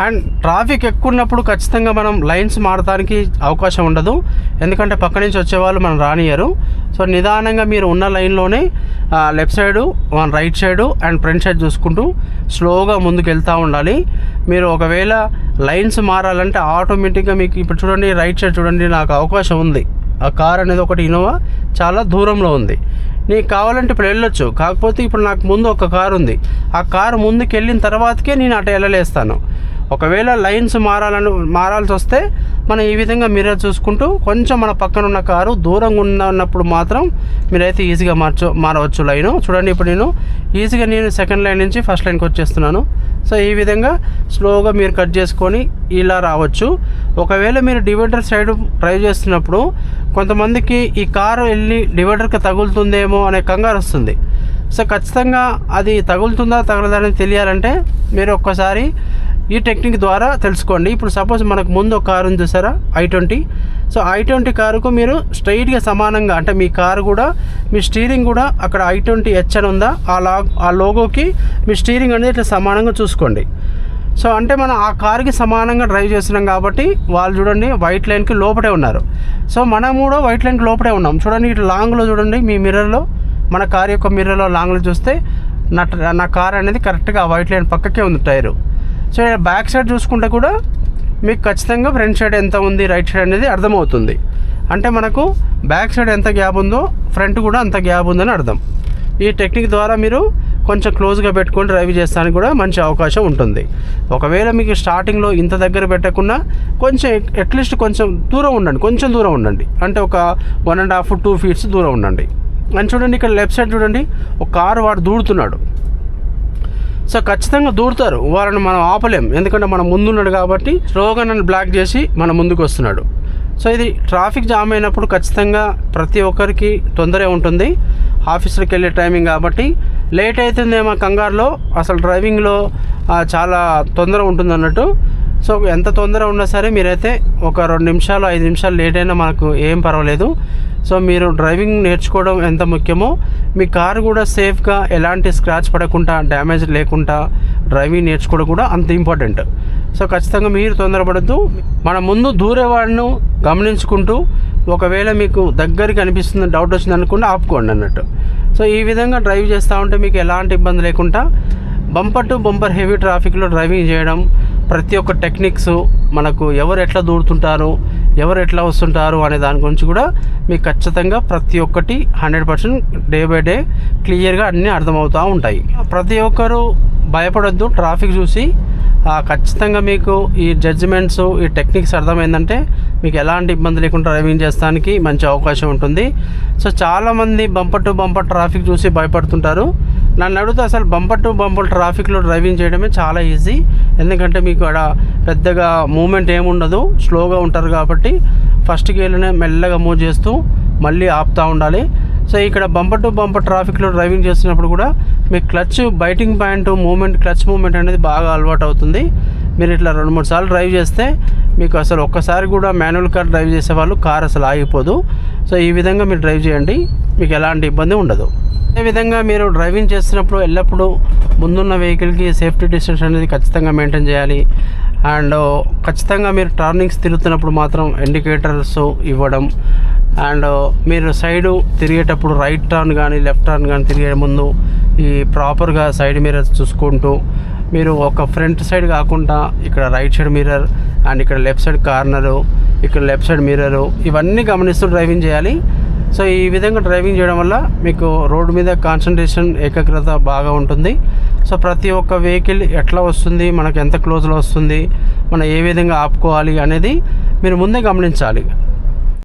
And traffic ఎక్కువ ఉన్నప్పుడు ఖచ్చితంగా మనం లైన్స్ మారడానికి అవకాశం ఉండదు, ఎందుకంటే పక్క నుంచి వచ్చేవాళ్ళు మనం రానియరు. సో నిదానంగా మీరు ఉన్న లైన్లోనే left side, right side and front side చూసుకుంటూ స్లోగా ముందుకు వెళ్తూ ఉండాలి. మీరు ఒకవేళ లైన్స్ మారాలంటే ఆటోమేటిక్గా మీకు ఇప్పుడు చూడండి, రైట్ సైడ్ చూడండి, నాకు అవకాశం ఉంది. ఆ కార్ అనేది ఒకటి ఇన్నోవా చాలా దూరంలో ఉంది, నీకు కావాలంటే ఇప్పుడు వెళ్ళొచ్చు. కాకపోతే ఇప్పుడు నాకు ముందు ఒక కారు ఉంది, ఆ కారు ముందుకు వెళ్ళిన తర్వాతకే నేను అటు వెళ్ళలేస్తాను. ఒకవేళ లైన్స్ మారాల్సి వస్తే మనం ఈ విధంగా మిర్రర్ చూసుకుంటూ కొంచెం మన పక్కన ఉన్న కారు దూరంగా ఉన్నప్పుడు మాత్రం మీరైతే ఈజీగా మారవచ్చు లైను. చూడండి, ఇప్పుడు నేను సెకండ్ లైన్ నుంచి ఫస్ట్ లైన్కి వచ్చేస్తున్నాను. సో ఈ విధంగా స్లోగా మీరు కట్ చేసుకొని ఇలా రావచ్చు. ఒకవేళ మీరు డివైడర్ సైడ్ డ్రైవ్ చేస్తున్నప్పుడు కొంతమందికి ఈ కారు వెళ్ళి డివైడర్కి తగులుతుందేమో అనే కంగారు వస్తుంది. సో ఖచ్చితంగా అది తగులుతుందా తగలదా అనేది తెలియాలంటే మీరు ఒక్కసారి ఈ టెక్నిక్ ద్వారా తెలుసుకోండి. ఇప్పుడు సపోజ్ మనకు ముందు ఒక కారు ఉంది చూసారా, i20. సో i20 కారుకు మీరు స్ట్రైట్గా సమానంగా, అంటే మీ కారు కూడా మీ స్టీరింగ్ కూడా అక్కడ i20H అని ఉందా ఆ లోగోకి మీ స్టీరింగ్ అనేది ఇట్లా సమానంగా చూసుకోండి. సో అంటే మనం ఆ కారుకి సమానంగా డ్రైవ్ చేస్తున్నాం కాబట్టి వాళ్ళు చూడండి వైట్ లైన్కి లోపటే ఉన్నారు. సో మనం కూడా వైట్ లైన్కి లోపటే ఉన్నాం. చూడండి ఇటు లాంగ్లో చూడండి, మీ మిర్రర్లో, మన కారు యొక్క మిర్రర్లో లాంగ్లో చూస్తే నా కార్ అనేది కరెక్ట్గా వైట్ లైన్ పక్కకే ఉంది టైరు. సో బ్యాక్ సైడ్ చూసుకుంటే కూడా మీకు ఖచ్చితంగా ఫ్రంట్ సైడ్ ఎంత ఉంది, రైట్ సైడ్ అనేది అర్థమవుతుంది. అంటే మనకు బ్యాక్ సైడ్ ఎంత గ్యాప్ ఉందో ఫ్రంట్ కూడా అంత గ్యాప్ ఉందని అర్థం. ఈ టెక్నిక్ ద్వారా మీరు కొంచెం క్లోజ్గా పెట్టుకొని డ్రైవ్ చేస్తానికి కూడా మంచి అవకాశం ఉంటుంది. ఒకవేళ మీకు స్టార్టింగ్లో ఇంత దగ్గర పెట్టకుండా కొంచెం అట్లీస్ట్ కొంచెం దూరం ఉండండి, అంటే ఒక 1.5-2 feet దూరం ఉండండి. అని చూడండి, ఇక్కడ లెఫ్ట్ సైడ్ చూడండి, ఒక కారు వాడు దూడుతున్నాడు. సో ఖచ్చితంగా దూరుతారు, వాళ్ళని మనం ఆపలేం, ఎందుకంటే మనం ముందున్నాడు కాబట్టి స్లోగా నన్ను బ్లాక్ చేసి మన ముందుకు వస్తున్నాడు. సో ఇది ట్రాఫిక్ జామ్ అయినప్పుడు ఖచ్చితంగా ప్రతి ఒక్కరికి తొందరే ఉంటుంది, ఆఫీసులకు వెళ్ళే టైమింగ్ కాబట్టి. లేట్ అవుతుందేమో కంగారులో, అసలు డ్రైవింగ్లో చాలా తొందర ఉంటుంది అన్నట్టు. సో ఎంత తొందర ఉన్నా సరే మీరైతే ఒక 2 నిమిషాలు 5 నిమిషాలు లేట్ అయినా మనకు ఏం పర్వాలేదు. సో మీరు డ్రైవింగ్ నేర్చుకోవడం ఎంత ముఖ్యమో మీ కారు కూడా సేఫ్గా ఎలాంటి స్క్రాచ్ పడకుండా డ్యామేజ్ లేకుండా డ్రైవింగ్ నేర్చుకోవడం కూడా అంత ఇంపార్టెంట్. సో ఖచ్చితంగా మీరు తొందరపడద్దు, మన ముందు దూరేవాడిని గమనించుకుంటూ ఒకవేళ మీకు దగ్గరికి అనిపిస్తుంది, డౌట్ వచ్చింది అనుకుంటే ఆపుకోండి అన్నట్టు. సో ఈ విధంగా డ్రైవ్ చేస్తూ ఉంటే మీకు ఎలాంటి ఇబ్బంది లేకుండా బంపర్ టు బంపర్ హెవీ ట్రాఫిక్లో డ్రైవింగ్ చేయడం, ప్రతి ఒక్క టెక్నిక్స్ మనకు ఎవరు ఎట్లా దూరుతుంటారు, ఎవరు ఎట్లా వస్తుంటారు అనే దాని గురించి కూడా మీకు ఖచ్చితంగా ప్రతి ఒక్కటి 100% డే బై డే క్లియర్గా అన్నీ అర్థమవుతూ ఉంటాయి. ప్రతి ఒక్కరూ భయపడొద్దు, ట్రాఫిక్ చూసి ఖచ్చితంగా మీకు ఈ జడ్జిమెంట్స్, ఈ టెక్నిక్స్ అర్థమైందంటే మీకు ఎలాంటి ఇబ్బంది లేకుండా డ్రైవింగ్ చేస్తానికి మంచి అవకాశం ఉంటుంది. సో చాలామంది బంపర్ టు బంపర్ ట్రాఫిక్ చూసి భయపడుతుంటారు. నన్ను అడిగితే అసలు బంపర్ టు బంపర్ ట్రాఫిక్లో డ్రైవింగ్ చేయడమే చాలా ఈజీ, ఎందుకంటే మీకు అక్కడ పెద్దగా మూమెంట్ ఏముండదు, స్లోగా ఉంటారు కాబట్టి ఫస్ట్ గేర్లోనే మెల్లగా మూవ్ చేస్తూ మళ్ళీ ఆపుతూ ఉండాలి. సో ఇక్కడ బంపర్ టు బంపర్ ట్రాఫిక్లో డ్రైవింగ్ చేస్తున్నప్పుడు కూడా మీ clutch biting point moment, clutch moment అనేది బాగా అలవాటు అవుతుంది. మీరు ఇట్లా 2-3 సార్లు డ్రైవ్ చేస్తే మీకు అసలు ఒక్కసారి కూడా మాన్యువల్ కార్ డ్రైవ్ చేసే వాళ్ళు కార్ అసలు ఆగిపోదు. సో ఈ విధంగా మీరు డ్రైవ్ చేయండి, మీకు ఎలాంటి ఇబ్బంది ఉండదు. అదేవిధంగా మీరు డ్రైవింగ్ చేస్తున్నప్పుడు ఎల్లప్పుడూ ముందున్న వెహికల్కి సేఫ్టీ డిస్టెన్స్ అనేది ఖచ్చితంగా మెయింటైన్ చేయాలి. అండ్ ఖచ్చితంగా మీరు టర్నింగ్స్ తిరుగుతున్నప్పుడు మాత్రం ఇండికేటర్స్ ఇవ్వడం, అండ్ మీరు సైడు తిరిగేటప్పుడు రైట్ టర్న్ కానీ లెఫ్ట్ టర్న్ కానీ తిరిగే ముందు ఈ ప్రాపర్గా సైడ్ మిర్రర్ చూసుకుంటూ, మీరు ఒక ఫ్రంట్ సైడ్ కాకుండా ఇక్కడ రైట్ సైడ్ మిర్రర్ అండ్ ఇక్కడ లెఫ్ట్ సైడ్ కార్నరు, ఇక్కడ లెఫ్ట్ సైడ్ మిర్రరు, ఇవన్నీ గమనిస్తూ డ్రైవింగ్ చేయాలి. సో ఈ విధంగా డ్రైవింగ్ చేయడం వల్ల మీకు రోడ్డు మీద కాన్సన్ట్రేషన్, ఏకాగ్రత బాగా ఉంటుంది. సో ప్రతి ఒక్క వెహికల్ ఎట్లా వస్తుంది, మనకు ఎంత క్లోజ్లో వస్తుంది, మనం ఏ విధంగా ఆపుకోవాలి అనేది మీరు ముందే గమనించాలి.